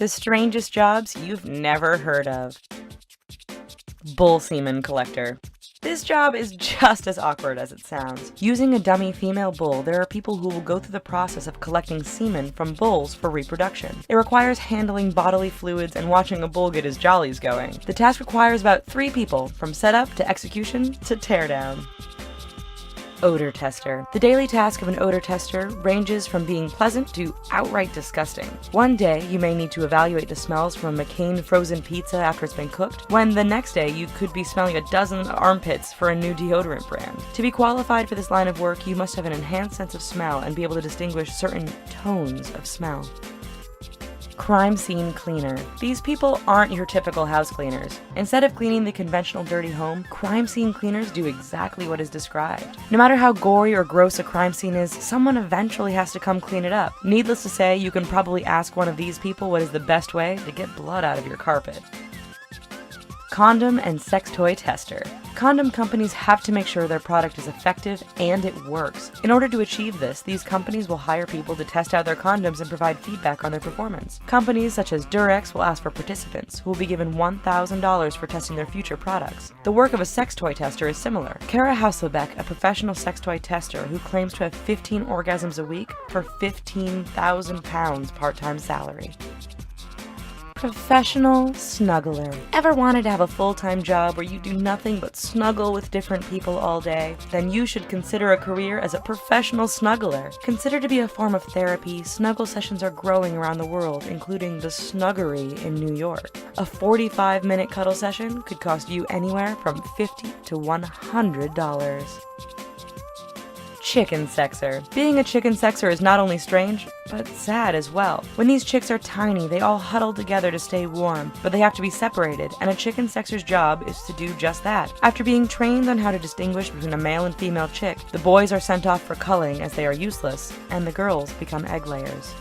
The strangest jobs you've never heard of. Bull semen collector. This job is just as awkward as it sounds. Using a dummy female bull, there are people who will go through the process of collecting semen from bulls for reproduction. It requires handling bodily fluids and watching a bull get his jollies going. The task requires about 3 people, from setup to execution to teardown. Odor tester. The daily task of an odor tester ranges from being pleasant to outright disgusting. One day, you may need to evaluate the smells from a McCain frozen pizza after it's been cooked, when the next day you could be smelling a dozen armpits for a new deodorant brand. To be qualified for this line of work, you must have an enhanced sense of smell and be able to distinguish certain tones of smell. Crime scene cleaner. These people aren't your typical house cleaners. Instead of cleaning the conventional dirty home, crime scene cleaners do exactly what is described. No matter how gory or gross a crime scene is, someone eventually has to come clean it up. Needless to say, you can probably ask one of these people what is the best way to get blood out of your carpet. Condom and sex toy tester. Condom companies have to make sure their product is effective and it works. In order to achieve this, these companies will hire people to test out their condoms and provide feedback on their performance. Companies such as Durex will ask for participants, who will be given $1,000 for testing their future products. The work of a sex toy tester is similar. Kara Hasselbeck, a professional sex toy tester who claims to have 15 orgasms a week for £15,000 part-time salary. Professional snuggler. Ever wanted to have a full-time job where you do nothing but snuggle with different people all day? Then you should consider a career as a professional snuggler. Considered to be a form of therapy, snuggle sessions are growing around the world, including the Snuggery in New York. A 45-minute cuddle session could cost you anywhere from $50 to $100. Chicken sexer. Being a chicken sexer is not only strange, but sad as well. When these chicks are tiny, they all huddle together to stay warm, but they have to be separated, and a chicken sexer's job is to do just that. After being trained on how to distinguish between a male and female chick, the boys are sent off for culling as they are useless, and the girls become egg layers.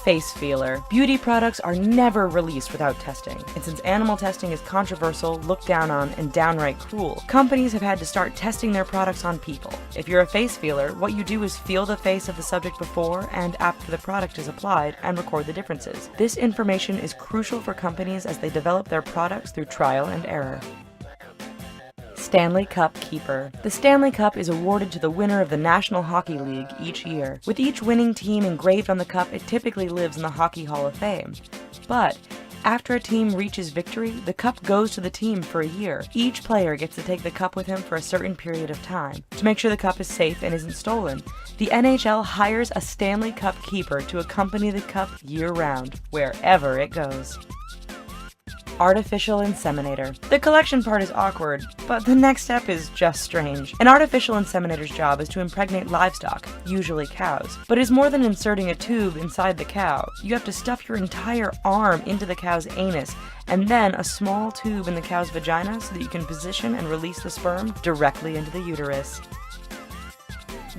Face feeler. Beauty products are never released without testing, and since animal testing is controversial, looked down on, and downright cruel, companies have had to start testing their products on people. If you're a face feeler, what you do is feel the face of the subject before and after the product is applied and record the differences. This information is crucial for companies as they develop their products through trial and error. Stanley Cup Keeper. The Stanley Cup is awarded to the winner of the National Hockey League each year. With each winning team engraved on the cup, it typically lives in the Hockey Hall of Fame. But after a team reaches victory, the cup goes to the team for a year. Each player gets to take the cup with him for a certain period of time. To make sure the cup is safe and isn't stolen, the NHL hires a Stanley Cup keeper to accompany the cup year-round, wherever it goes. Artificial inseminator. The collection part is awkward, but the next step is just strange. An artificial inseminator's job is to impregnate livestock, usually cows. But it is more than inserting a tube inside the cow. You have to stuff your entire arm into the cow's anus, and then a small tube in the cow's vagina so that you can position and release the sperm directly into the uterus.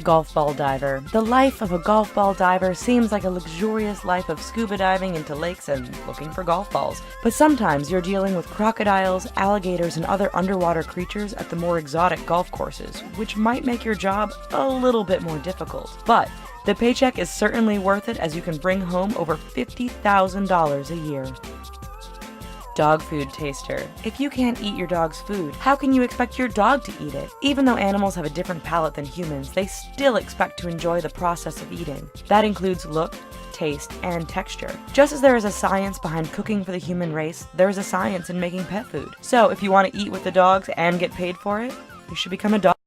Golf ball diver. The life of a golf ball diver seems like a luxurious life of scuba diving into lakes and looking for golf balls. But sometimes you're dealing with crocodiles, alligators, and other underwater creatures at the more exotic golf courses, which might make your job a little bit more difficult. But the paycheck is certainly worth it, as you can bring home over $50,000 a year. Dog food taster. If you can't eat your dog's food, how can you expect your dog to eat it? Even though animals have a different palate than humans, they still expect to enjoy the process of eating. That includes look, taste, and texture. Just as there is a science behind cooking for the human race, there is a science in making pet food. So if you want to eat with the dogs and get paid for it, you should become a dog.